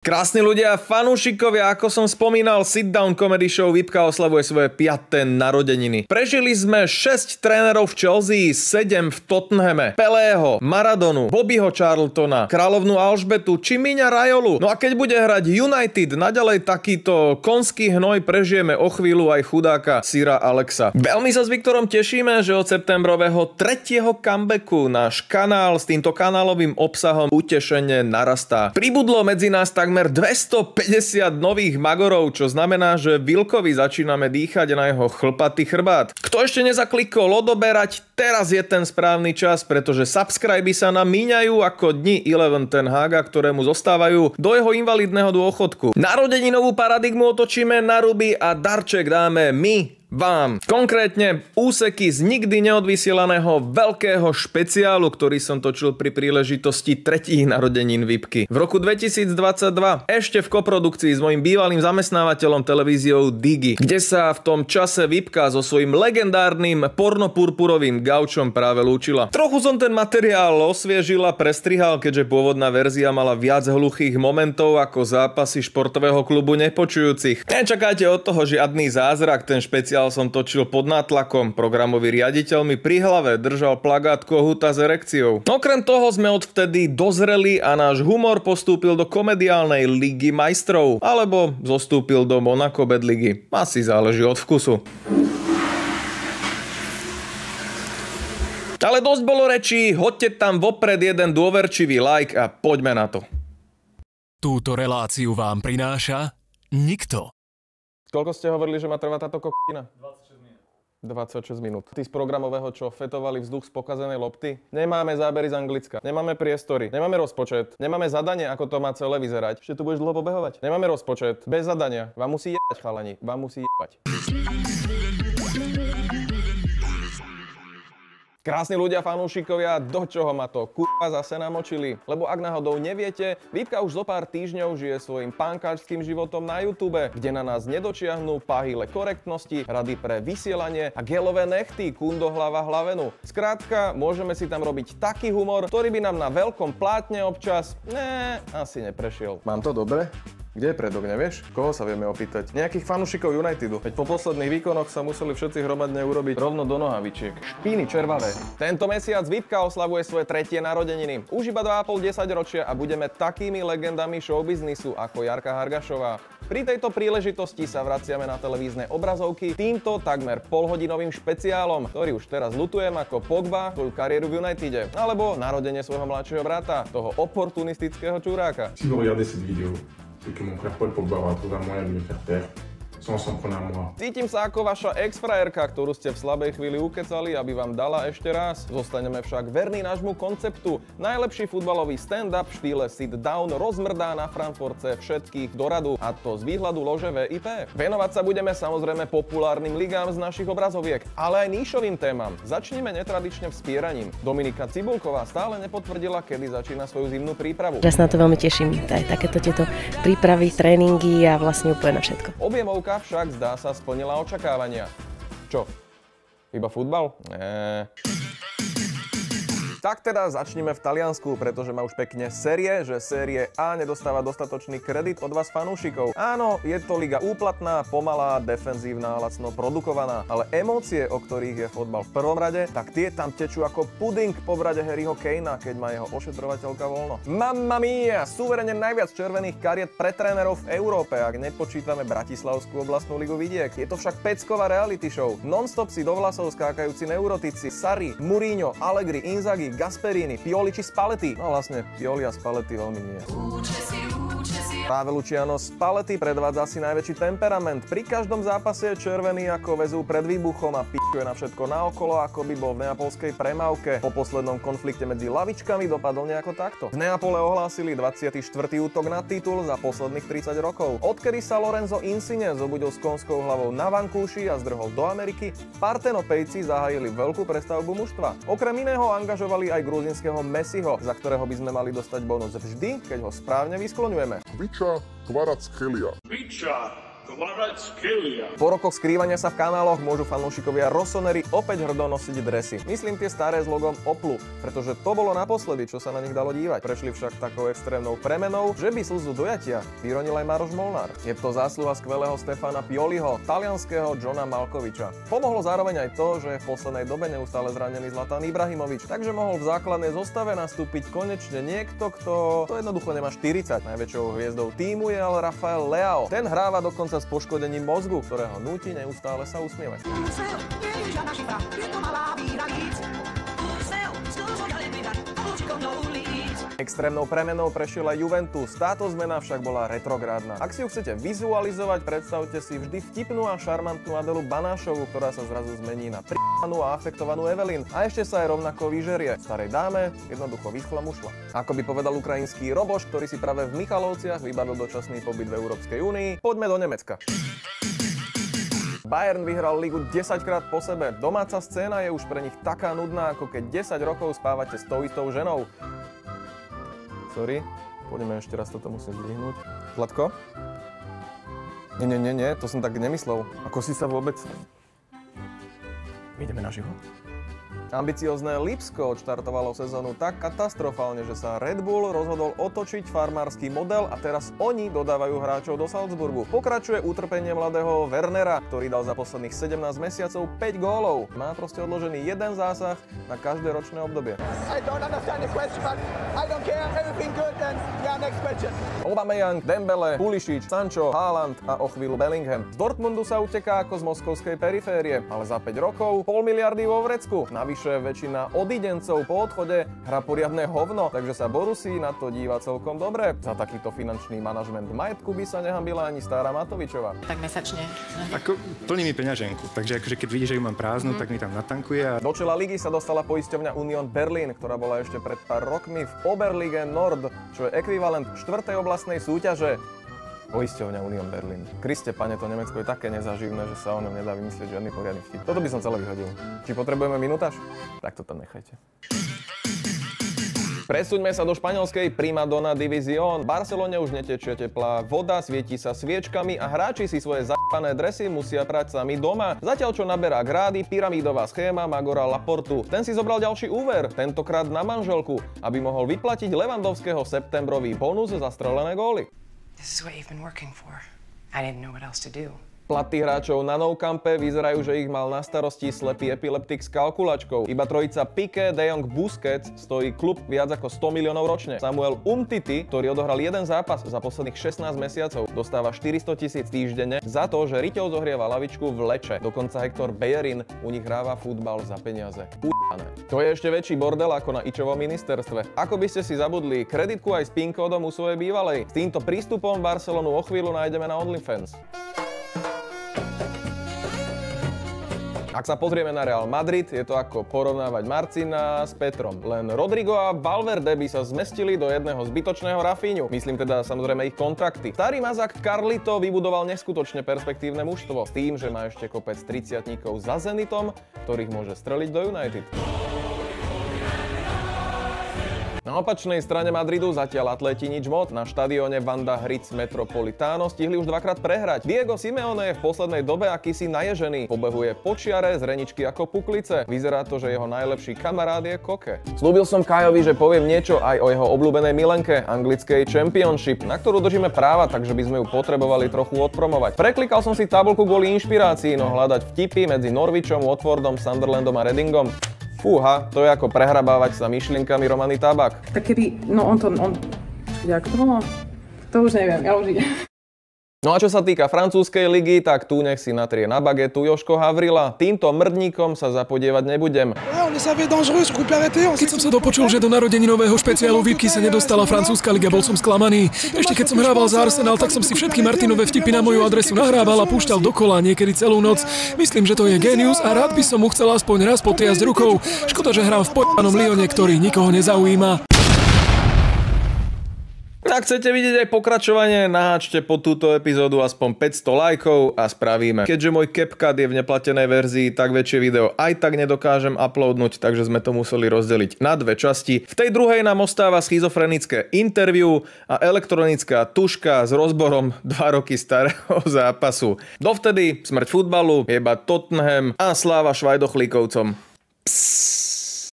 Krásni ľudia, fanúšikovia, ako som spomínal, Sit Down Comedy Show VIPka oslavuje svoje 5. narodeniny. Prežili sme 6 trénerov v Chelsea, 7 v Tottenhame, Pelého, Maradonu, Bobbyho Charltona, kráľovnú Alžbetu či Míňa Rajolu. No a keď bude hrať United, naďalej takýto konský hnoj prežijeme o chvíľu aj chudáka Sira Alexa. Veľmi sa s Viktorom tešíme, že od septembrového 3. comebacku náš kanál s týmto kanálovým obsahom utešene narastá. Pribudlo medzi nás takmer 250 nových magorov, čo znamená, že Vilkovi začíname dýchať na jeho chlpatý chrbát. Kto ešte nezaklikol odoberať, teraz je ten správny čas, pretože subscriby sa nám míňajú ako dni 11 ten Haga, ktorému zostávajú do jeho invalidného dôchodku. Narodeninovú paradigmu otočíme na ruby a darček dáme my vám. Konkrétne úseky z nikdy neodvysielaného veľkého špeciálu, ktorý som točil pri príležitosti 3. narodenín VIPky. V roku 2022 ešte v koprodukcii s mojím bývalým zamestnávateľom televíziou Digi, kde sa v tom čase VIPka so svojím legendárnym pornopurpurovým gaučom práve lúčila. Trochu som ten materiál osviežil a prestrihal, keďže pôvodná verzia mala viac hluchých momentov ako zápasy športového klubu nepočujúcich. Nečakajte od toho žiadny zázrak, ten špeciál som točil pod nátlakom. Programový riaditeľ mi pri hlave držal plagát kohúta s erekciou. Okrem toho sme odvtedy dozreli a náš humor postúpil do komediálnej ligy majstrov, alebo zostúpil do Monaco Bad ligy. Asi záleží od vkusu. Ale dosť bolo rečí, hoďte tam vopred jeden dôverčivý like a poďme na to. Túto reláciu vám prináša nikto. Koľko ste hovorili, že má trvá táto kokina? 26 minút. Tí z programového, čo fetovali vzduch z pokazenej lopty? Nemáme zábery z Anglicka, nemáme priestory, nemáme rozpočet, nemáme zadanie, ako to má celé vyzerať. Ešte tu budeš dlho pobehovať. Nemáme rozpočet, bez zadania. Vám musí jebať, chalani, vám musí jebať. Krásni ľudia, fanúšikovia, do čoho ma to kurva zase namočili? Lebo ak náhodou neviete, VIPka už zo pár týždňov žije svojim pánkačským životom na YouTube, kde na nás nedočiahnú pahyle korektnosti, rady pre vysielanie a gelové nechty, kundohlava hlavenu. Skrátka, môžeme si tam robiť taký humor, ktorý by nám na veľkom plátne občas, asi neprešiel. Mám to dobre? Kde je predok, nevieš? Koho sa vieme opýtať? Nejakých fanúšikov Unitedu. Veď po posledných výkonoch sa museli všetci hromadne urobiť rovno do nohavičiek. Špíny červavé. Tento mesiac VIPka oslavuje svoje 3. narodeniny. Už iba 2,5 ročia a budeme takými legendami showbiznisu ako Jarka Hargašová. Pri tejto príležitosti sa vraciame na televízne obrazovky týmto takmer polhodinovým špeciálom, ktorý už teraz lutujem ako Pogba svoju kariéru v Unitede, alebo narodenie svojho mladšieho brata, toho oportunistického čuráka. Si vous regardez cette vidéo, c'est que mon frère Paul Pogba aura trouvé un moyen de me faire taire. Sans s'en prendre à moi. Cítim sa ako vaša ex-frajerka, ktorú ste v slabej chvíli ukecali, aby vám dala ešte raz. Zostaneme však verní nášmu konceptu. Najlepší futbalový stand-up v štýle sit down rozmrdá na Frankfurtce všetkých do radu, a to z výhľadu lože VIP. Venovať sa budeme samozrejme populárnym ligám z našich obrazoviek, ale aj níšovým témam. Začneme netradične vspieraním. Dominika Cibulková stále nepotvrdila, kedy začína svoju zimnú prípravu. Ja sa na to veľmi teším. Aj takéto tieto prípravy, tréningy a vlastne úplne na všetko. Objemovka však zdá sa splnila očakávania. Čo? Iba futbal? Tak teda začneme v Taliansku, pretože má už pekne série, že série A nedostáva dostatočný kredit od vás fanúšikov. Áno, je to liga úplatná, pomalá, defenzívna, lacno produkovaná, ale emócie, o ktorých je fotbal v prvom rade, tak tie tam tečú ako puding po vrade Harryho Kanea, keď má jeho ošetrovateľka voľno. Mamma mia, suverene najviac červených kariet pre trénerov v Európe, ak nepočítame Bratislavskú oblastnú ligu vidiek. Je to však pecková reality show. Non-stop si do vlasov skákajúci neurotici, Sarri, Mourinho, Allegri, Inzaghi, Gasperini, Pioli či Spalletti. No vlastne Pioli a Spalletti veľmi nie. Práve Luciano Spalletti predvádza asi najväčší temperament. Pri každom zápase je červený ako väzú pred výbuchom a pičuje na všetko naokolo, ako by bol v neapolskej premávke. Po poslednom konflikte medzi lavičkami dopadol nejako takto. V Neapole ohlásili 24. útok na titul za posledných 30 rokov. Odkedy sa Lorenzo Insigne zobudil s konskou hlavou na vankúši a zdrhol do Ameriky, Partenopejci zahájili veľkú prestavbu mužstva. Okrem iného angažovali aj gruzinského Messiho, za ktorého by sme mali dostať bonus vždy, keď ho správne vyskloňujeme. Priča Kvaratskhelia. Priča Po rokoch skrývania sa v kanáloch môžu fanúšikovia Rossoneri opäť hrdo nosiť dresy. Myslím tie staré s logom Oplu, pretože to bolo naposledy, čo sa na nich dalo dívať. Prešli však takou extrémnou premenou, že by slzu dojatia vyronil aj Maroš Molnár. Je to zásluha skvelého Stefana Pioliho, talianskeho Johna Malkoviča. Pomohlo zároveň aj to, že v poslednej dobe neustále zranený Zlatan Ibrahimovič, takže mohol v základnej zostave nastúpiť konečne niekto, kto jednoducho nemá 40. Najväčšou hviezdou tímu je ale Rafael Leao. Ten hráva dokonca s poškodením mozgu, ktorého núti neustále sa usmievať. Extrémnou premenou prešiel aj Juventus, táto zmena však bola retrográdna. Ak si ju chcete vizualizovať, predstavte si vždy vtipnú a šarmantnú Adelu Banášovu, ktorá sa zrazu zmení na pripanú a afektovanú Evelyn a ešte sa aj rovnako vyžerie. Starej dáme jednoducho vyschla mušla. Ako by povedal ukrajinský Roboš, ktorý si práve v Michalovciach vybavil dočasný pobyt v Európskej únii, poďme do Nemecka. Bayern vyhral ligu 10 krát po sebe. Domáca scéna je už pre nich taká nudná, ako keď 10 rokov spávate s tou istou ženou. Sorry, poďme ešte raz, toto musím zdvihnúť. Zlatko? Nie, to som tak nemyslel. Ako si sa vôbec... Ideme na živo. Ambiciózne Lipsko odštartovalo sezónu tak katastrofálne, že sa Red Bull rozhodol otočiť farmársky model a teraz oni dodávajú hráčov do Salzburgu. Pokračuje utrpenie mladého Wernera, ktorý dal za posledných 17 mesiacov 5 gólov. Má proste odložený jeden zásah na každé ročné obdobie. Aubameyang, Dembele, Pulisic, Sancho, Haaland a o chvíľu Bellingham. Z Dortmundu sa uteká ako z moskovskej periférie, ale za 5 rokov 0,5 miliardy vo vrecku. Navyše väčšina odidencov po odchode hrá poriadne hovno, takže sa Borussii na to díva celkom dobre. Za takýto finančný manažment majetku by sa nehambila ani stará Matovičová. Tak mesačne. Ako plní mi peňaženku, takže akože keď vidí, že ju mám prázdnu, tak mi tam natankuje. A... Do čela ligy sa dostala poisťovňa Union Berlin, ktorá bola ešte pred pár rokmi v Oberliga Nord, čo je ekvivalent 4. oblastnej súťaže. Poisťovňa Union Berlin. Kriste, pane, to Nemecko je také nezaživné, že sa o ňom nedá vymyslieť žiadny poriadny vtip. Toto by som celé vyhodil. Či potrebujeme minútaž? Tak to tam nechajte. Presúďme sa do španielskej Primadona Division. V Barcelone už netečie teplá voda, svieti sa sviečkami a hráči si svoje zapané dresy musia prať sami doma. Zatiaľ čo naberá grády pyramídová schéma Magora Laportu. Ten si zobral ďalší úver, tentokrát na manželku, aby mohol vyplatiť Lewandowského septembrový bonus za strelené góly. This is what you've been working for. I didn't know what else to do. Platy hráčov na Nou Campe vyzerajú, že ich mal na starosti slepý epileptik s kalkulačkou. Iba trojica Piqué, De Jong, Busquets stojí klub viac ako 100 miliónov ročne. Samuel Umtiti, ktorý odohral jeden zápas za posledných 16 mesiacov, dostáva 400 000 týždenne za to, že riťou zohrieva lavičku v Leče. Dokonca Hector Bellerin u nich hráva futbal za peniaze. To je ešte väčší bordel ako na Ičovom ministerstve. Ako by ste si zabudli kreditku aj s PIN kódom u svojej bývalej. S týmto prístupom Barcelonu o chvíľu nájdeme na OnlyFans. Ak sa pozrieme na Real Madrid, je to ako porovnávať Marcina s Petrom. Len Rodrigo a Valverde by sa zmestili do jedného zbytočného Rafinhu. Myslím teda samozrejme ich kontrakty. Starý mazák Carlito vybudoval neskutočne perspektívne mužstvo s tým, že má ešte kopec 30-tníkov za Zenitom, ktorých môže streliť do United. Na opačnej strane Madridu zatiaľ atléti nič moc. Na štadióne Wanda Hritz Metropolitano stihli už dvakrát prehrať. Diego Simeone je v poslednej dobe akýsi naježený. Pobehuje po čiare z reničky ako puklice. Vyzerá to, že jeho najlepší kamarát je Koke. Slúbil som Kajovi, že poviem niečo aj o jeho obľúbenej milenke, anglickej Championship, na ktorú držíme práva, takže by sme ju potrebovali trochu odpromovať. Preklikal som si tabuľku kvôli inšpirácii, no hľadať vtipy medzi Norwichom, Watfordom, Sunderlandom a Readingom. Fúha, to je ako prehrabávať sa myšlienkami Romany Tabak. Tak keby, jak to bolo? To už neviem, ja už idem. No a čo sa týka francúzskej ligy, tak tu nech si natrie na bagetu Jožko Havrila. Týmto mrdníkom sa zapodievať nebudem. Keď som sa dopočul, že do narodeninového špeciálu výpky sa nedostala francúzska liga, bol som sklamaný. Ešte keď som hrával za Arsenal, tak som si všetky Martinové vtipy na moju adresu nahrával a púšťal dokola niekedy celú noc. Myslím, že to je génius a rád by som mu chcel aspoň raz potriasť rukou. Škoda, že hrám v pojebanom Lyone, ktorý nikoho nezaujíma. Ak chcete vidieť aj pokračovanie, naháčte po túto epizódu aspoň 500 lajkov a spravíme. Keďže môj CapCut je v neplatenej verzii, tak väčšie video aj tak nedokážem uploadnúť, takže sme to museli rozdeliť na dve časti. V tej druhej nám ostáva schizofrenické interview a elektronická tuška s rozborom 2 roky starého zápasu. Dovtedy smrť futbalu, jeba Tottenham a sláva Švajdochlíkovcom. Psst.